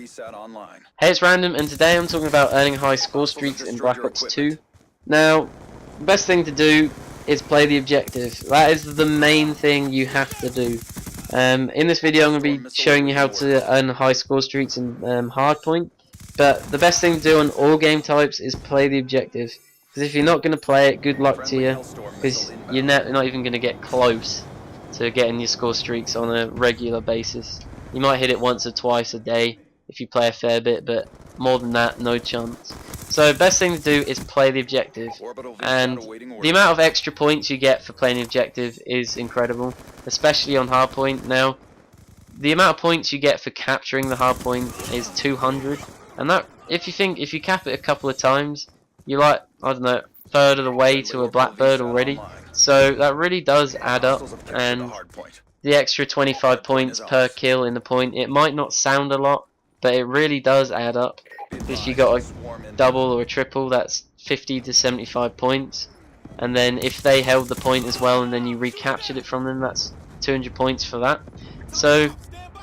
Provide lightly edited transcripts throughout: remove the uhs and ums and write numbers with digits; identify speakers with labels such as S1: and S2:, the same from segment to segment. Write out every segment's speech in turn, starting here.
S1: Vsat online.
S2: Hey, it's Random, and today I'm talking about earning high score streaks in Black Ops 2. Now, the best thing to do is play the objective. That is the main thing you have to do. In this video I'm going to be showing you how to earn high score streaks in Hardpoint, but the best thing to do on all game types is play the objective. Because if you're not going to play it, good luck to you, because you're not even going to get close to getting your score streaks on a regular basis. You might hit it once or twice a day if you play a fair bit, but more than that, no chance. So best thing to do is play the objective, and the amount of extra points you get for playing the objective is incredible, especially on Hardpoint. Now, the amount of points you get for capturing the Hardpoint is 200, and that, if you cap it a couple of times, you're like, I don't know, a third of the way to a Blackbird already. So that really does add up, and the extra 25 points per kill in the point, it might not sound a lot, but it really does add up. If you got a double or a triple, that's 50 to 75 points, and then if they held the point as well and then you recaptured it from them, that's 200 points for that. So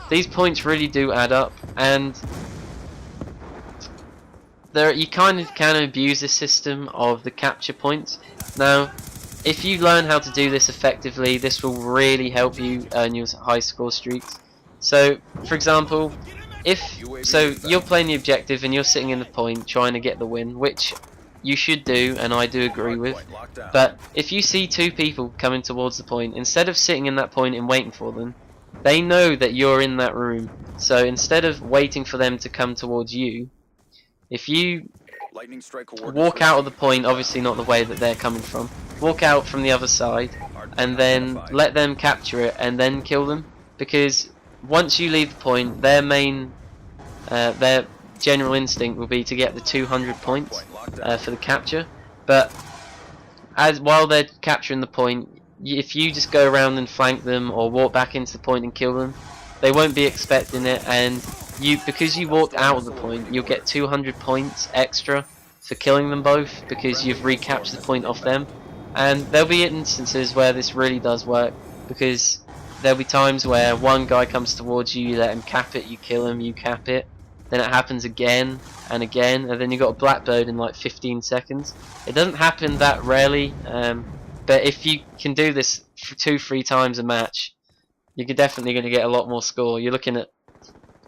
S2: these points really do add up, and you kind of can abuse this system of the capture points. Now, if you learn how to do this effectively, this will really help you earn your high score streaks. So, for example, you're playing the objective and you're sitting in the point trying to get the win, which you should do, and I do agree with. But if you see two people coming towards the point, instead of sitting in that point and waiting for them, they know that you're in that room. So instead of waiting for them to come towards you, if you walk out of the point, obviously not the way that they're coming from, walk out from the other side and then let them capture it and then kill them, because once you leave the point, their general instinct will be to get the 200 points for the capture. But while they're capturing the point, if you just go around and flank them or walk back into the point and kill them, they won't be expecting it, and because you walked out of the point, you'll get 200 points extra for killing them both, because you've recaptured the point off them. And there'll be instances where this really does work, because there'll be times where one guy comes towards you, you let him cap it, you kill him, you cap it, then it happens again and again, and then you got a Blackbird in like 15 seconds. It doesn't happen that rarely, but if you can do this 2-3 times a match, you're definitely going to get a lot more score. You're looking at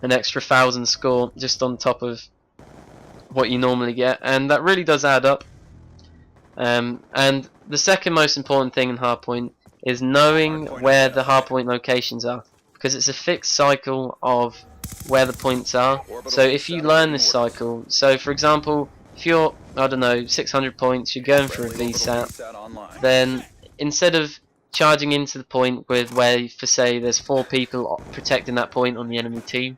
S2: an extra 1,000 score just on top of what you normally get, and that really does add up. And the second most important thing in Hardpoint is knowing where the Hardpoint locations are, because it's a fixed cycle of where the points are. So if you learn this cycle, so for example, if you're, I don't know, 600 points, you're going for a Vsat, then instead of charging into the point with where, for say, there's 4 people protecting that point on the enemy team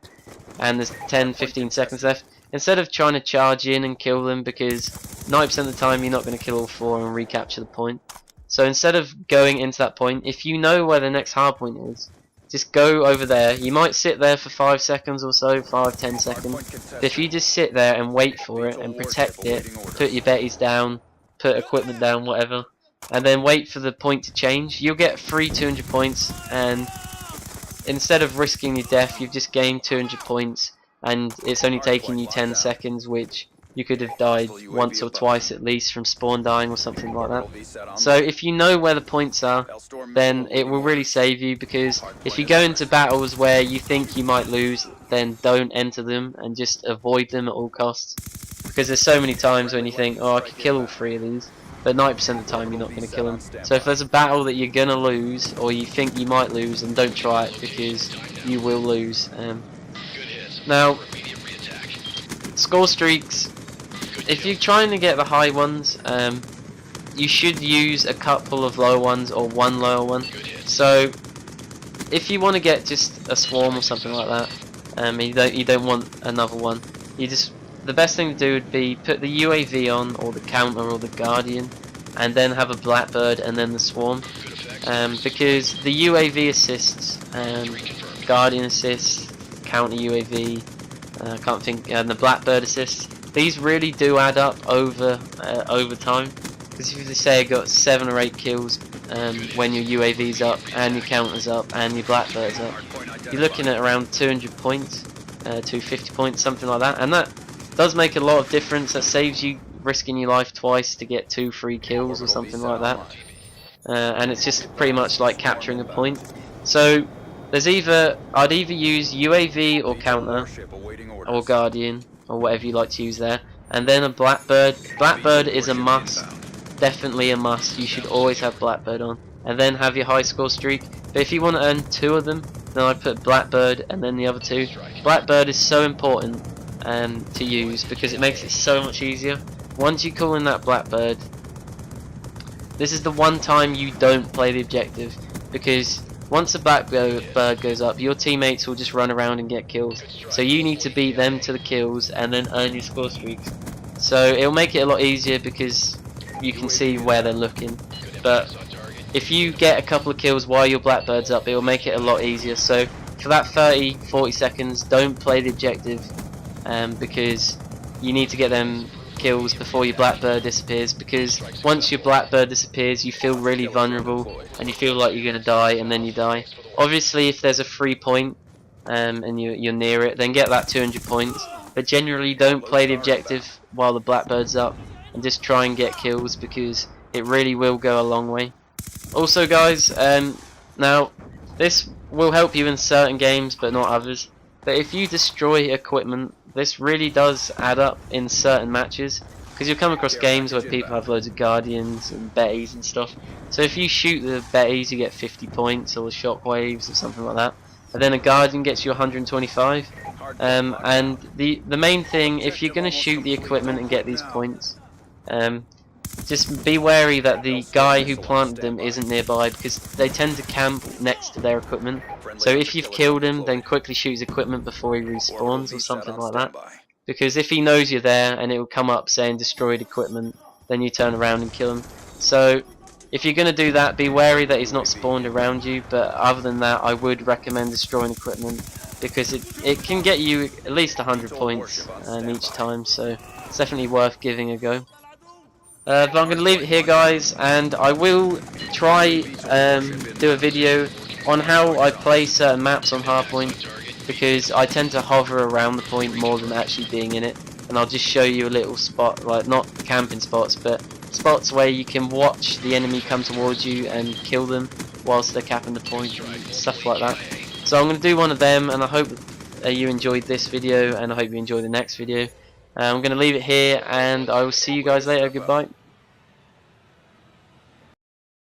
S2: and there's 10-15 seconds left, instead of trying to charge in and kill them, because 90% of the time you're not going to kill all 4 and recapture the point, so instead of going into that point, if you know where the next hardpoint is, just go over there. You might sit there for 5 seconds or so, 5-10 seconds, but if you just sit there and wait for it and protect it, put your betties down, put equipment down, whatever, and then wait for the point to change, you'll get free 200 points, and instead of risking your death, you've just gained 200 points, and it's only taking you 10 seconds, which you could have died once or twice at least from spawn dying or something like that. So if you know where the points are, then it will really save you, because if you go into battles where you think you might lose, then don't enter them and just avoid them at all costs, because there's so many times when you think, oh, I could kill all 3 of these, but 90% of the time you're not going to kill them. So if there's a battle that you're going to lose, or you think you might lose, then don't try it, because you will lose. Now, score streaks, if you're trying to get the high ones, you should use a couple of low ones or one lower one. So if you want to get just a swarm or something like that, you don't want another one, the best thing to do would be put the UAV on, or the counter, or the guardian, and then have a Blackbird and then the swarm, because the UAV assists, guardian assists, counter UAV, I can't think, and the Blackbird assists, these really do add up over time, because if you say you got 7 or 8 kills when your UAV's up and your counter's up and your Blackbird's up, you're looking at around 200 points. to 50 points, something like that, and that does make a lot of difference. That saves you risking your life twice to get 2 free kills or something like that, and it's just pretty much like capturing a point. So there's I'd either use UAV or counter or guardian or whatever you like to use there, and then a blackbird. Blackbird is a must, definitely a must. You should always have blackbird on, and then have your high score streak. But if you want to earn 2 of them, then I'd put blackbird and then the other 2. Blackbird is so important to use because it makes it so much easier. Once you call in that blackbird, this is the one time you don't play the objective, because once the blackbird goes up, your teammates will just run around and get kills. So you need to beat them to the kills and then earn your score streaks. So it'll make it a lot easier because you can see where they're looking. But if you get a couple of kills while your blackbird's up, it will make it a lot easier. So for that 30-40 seconds, don't play the objective, because you need to get them kills before your blackbird disappears, because once your blackbird disappears you feel really vulnerable and you feel like you're gonna die, and then you die. Obviously if there's a free point and you're near it, then get that 200 points, but generally don't play the objective while the blackbird's up and just try and get kills, because it really will go a long way. Also guys, now this will help you in certain games but not others, but if you destroy equipment, this really does add up in certain matches, because you'll come across games where people have loads of guardians and betties and stuff. So if you shoot the betties you get 50 points, or the shockwaves or something like that, and then a guardian gets you 125. And the main thing, if you're going to shoot the equipment and get these points, just be wary that the guy who planted them isn't nearby, because they tend to camp next to their equipment. So if you've killed him, then quickly shoot his equipment before he respawns or something like that, because if he knows you're there and it will come up saying destroyed equipment, then you turn around and kill him. So if you're going to do that, be wary that he's not spawned around you, but other than that I would recommend destroying equipment, because it can get you at least 100 points each time, so it's definitely worth giving a go. But I'm going to leave it here guys, and I will try do a video on how I play certain maps on Hardpoint, because I tend to hover around the point more than actually being in it, and I'll just show you a little spot, like not camping spots, but spots where you can watch the enemy come towards you and kill them whilst they're capping the point and stuff like that. So I'm going to do one of them, and I hope you enjoyed this video, and I hope you enjoy the next video. I'm going to leave it here, and I will see you guys later. Goodbye.